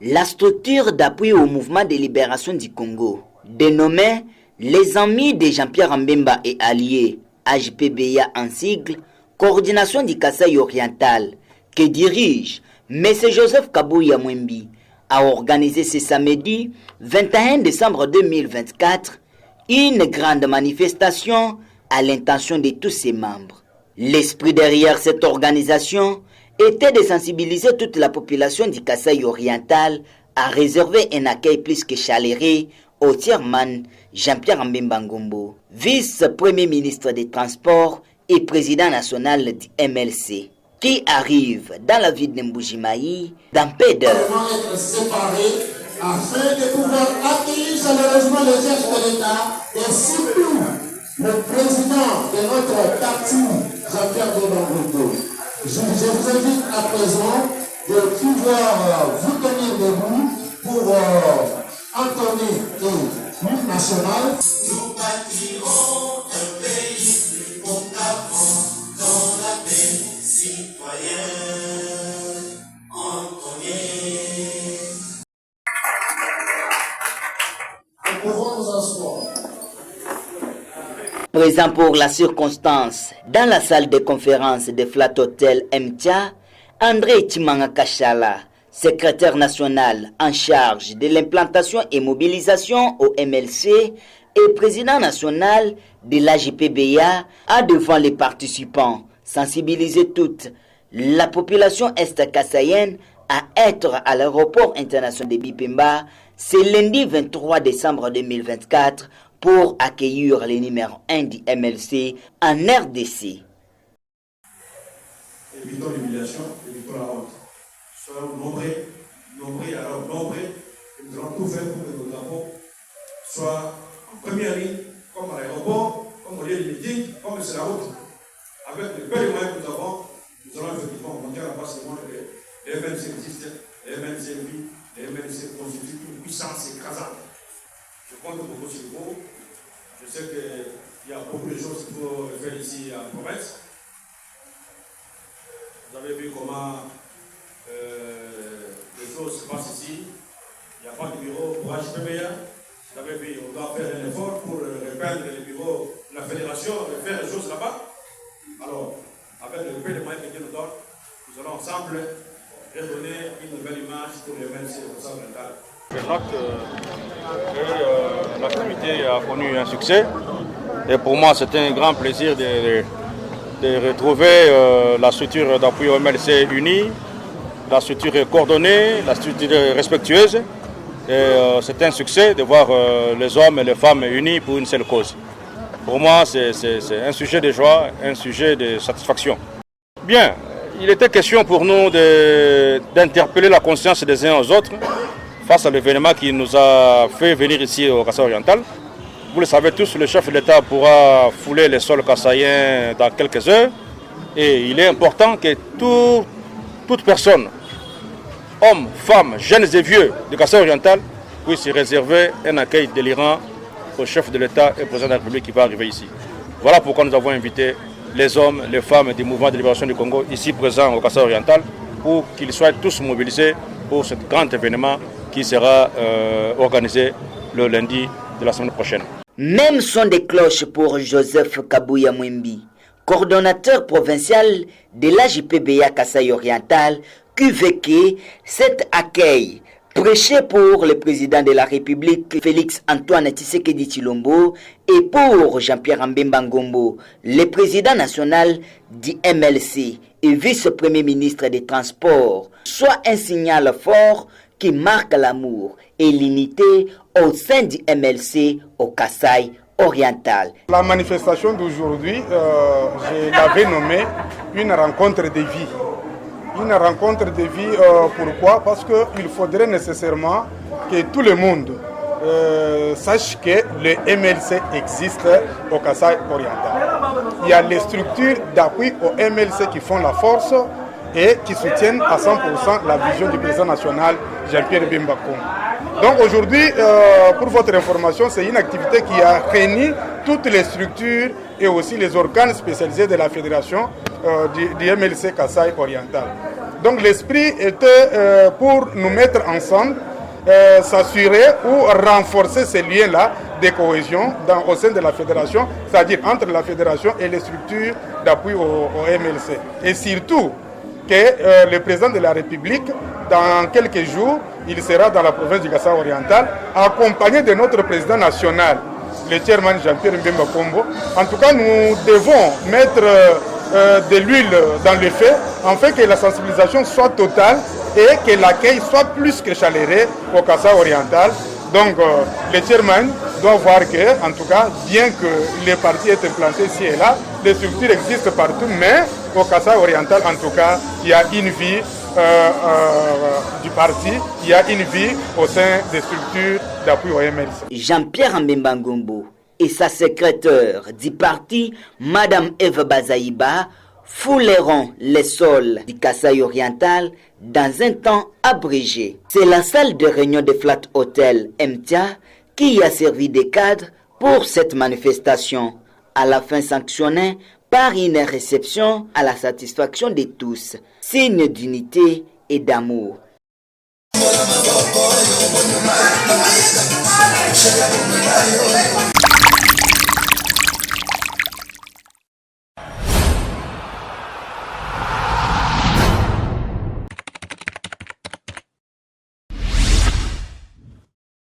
La structure d'appui au mouvement de libération du Congo, dénommée les Amis de Jean-Pierre Mbemba et Alliés, AJPBA en sigle, coordination du Kasaï oriental, que dirige M. Joseph Kabouya Mwembi, a organisé ce samedi 21 décembre 2024 une grande manifestation à l'intention de tous ses membres. L'esprit derrière cette organisation était de sensibiliser toute la population du Kasaï oriental à réserver un accueil plus que chaleureux au chairman Jean-Pierre Mbemba Ngombo, vice-premier ministre des Transports et président national du MLC, qui arrive dans la ville de Mbujimayi dans peu d'heures. Être séparés afin de pouvoir accueillir chaleureusement les chefs de l'État et surtout le président de notre parti, Jean-Pierre Mbemba Ngombo. Je vous invite à présent de pouvoir vous tenir debout pour entonner l'hymne national. Nous bâtirons un pays plus bon qu'avant dans la paix citoyenne. Entonner. Nous pouvons nous asseoir. Présent pour la circonstance, dans la salle de conférence de Flat Hotel MTA, André Timanga Kachala, secrétaire national en charge de l'implantation et mobilisation au MLC et président national de l'AJPBA, a devant les participants sensibilisé toute la population est-kassaïenne à être à l'aéroport international de Bipemba ce lundi 23 décembre 2024 pour accueillir le numéro 1 du MLC en RDC. Évitons l'humiliation, évitons la honte. Soyons nombreux, alors nombreux, nous allons tout faire pour que nos drapeaux soient en première ligne, comme à l'aéroport, comme au lieu de meeting, comme sur la route. Avec les belles moyens que nous avons, nous allons effectivement monter à la base du monde. Les MNC existent, les MNC vivent, les MNC constituent une puissance écrasante. Je compte beaucoup sur vous. Je sais qu'il y a beaucoup de choses qu'il faut faire ici en province. Vous avez vu comment les choses se passent ici. Il n'y a pas de bureau pour HPBA. Vous avez vu, on doit faire un effort pour repeindre les bureaux de la fédération, de faire les choses là-bas. Alors, avec le peu de moyens que Dieu nous donne, nous allons ensemble redonner une nouvelle image pour les MNC au sein mental. Je note que l'activité a connu un succès et pour moi c'est un grand plaisir de retrouver la structure d'appui au MLC unie, la structure coordonnée, la structure respectueuse. C'est un succès de voir les hommes et les femmes unis pour une seule cause. Pour moi c'est un sujet de joie, un sujet de satisfaction. Bien, il était question pour nous d'interpeller la conscience des uns aux autres face à l'événement qui nous a fait venir ici au Kasaï oriental. Vous le savez tous, le chef de l'État pourra fouler les sols kassaïens dans quelques heures. Et il est important que toute personne, hommes, femmes, jeunes et vieux du Kasaï oriental, puisse réserver un accueil délirant au chef de l'État et au président de la République qui va arriver ici. Voilà pourquoi nous avons invité les hommes, les femmes du mouvement de libération du Congo ici présents au Kasaï oriental pour qu'ils soient tous mobilisés pour ce grand événement qui sera organisé le lundi de la semaine prochaine. Même son de cloche pour Joseph Kabouya Mwembi, coordonnateur provincial de l'AJPBA Kasaï oriental, qui veut que cet accueil prêché pour le président de la République Félix Antoine Tshisekedi Tshilombo et pour Jean-Pierre Mbemba Ngombo, le président national du MLC et vice-premier ministre des Transports, soit un signal fort qui marque l'amour et l'unité au sein du MLC au Kasaï oriental. La manifestation d'aujourd'hui, je l'avais nommée une rencontre de vie. Une rencontre de vie, pourquoi? Parce qu'il faudrait nécessairement que tout le monde sache que le MLC existe au Kasaï oriental. Il y a les structures d'appui au MLC qui font la force et qui soutiennent à 100% la vision du président national Jean-Pierre Mbemba Ngombo. Donc aujourd'hui, pour votre information, c'est une activité qui a réuni toutes les structures et aussi les organes spécialisés de la fédération du MLC Kasaï oriental. Donc l'esprit était pour nous mettre ensemble, s'assurer ou renforcer ces liens-là de cohésion au sein de la fédération, c'est-à-dire entre la fédération et les structures d'appui au MLC. Et surtout que le président de la République, dans quelques jours, il sera dans la province du Kasaï oriental, accompagné de notre président national, le chairman Jean-Pierre Mbemba Kombo. En tout cas, nous devons mettre de l'huile dans le feu, afin que la sensibilisation soit totale et que l'accueil soit plus que chaleureux au Kasaï oriental. Donc, le chairman doit voir que, en tout cas, bien que les partis aient implantés ici et là, les structures existent partout, mais au Kasaï oriental, en tout cas, il y a une vie du parti, il y a une vie au sein des structures d'appui au MLC. Jean-Pierre Mbemba Ngombo et sa secrétaire du parti, Madame Eve Bazaïba, fouleront les sols du Kasaï oriental dans un temps abrégé. C'est la salle de réunion de Flat Hotel MTA qui a servi de cadre pour cette manifestation, à la fin sanctionnée par une réception à la satisfaction de tous, signe d'unité et d'amour.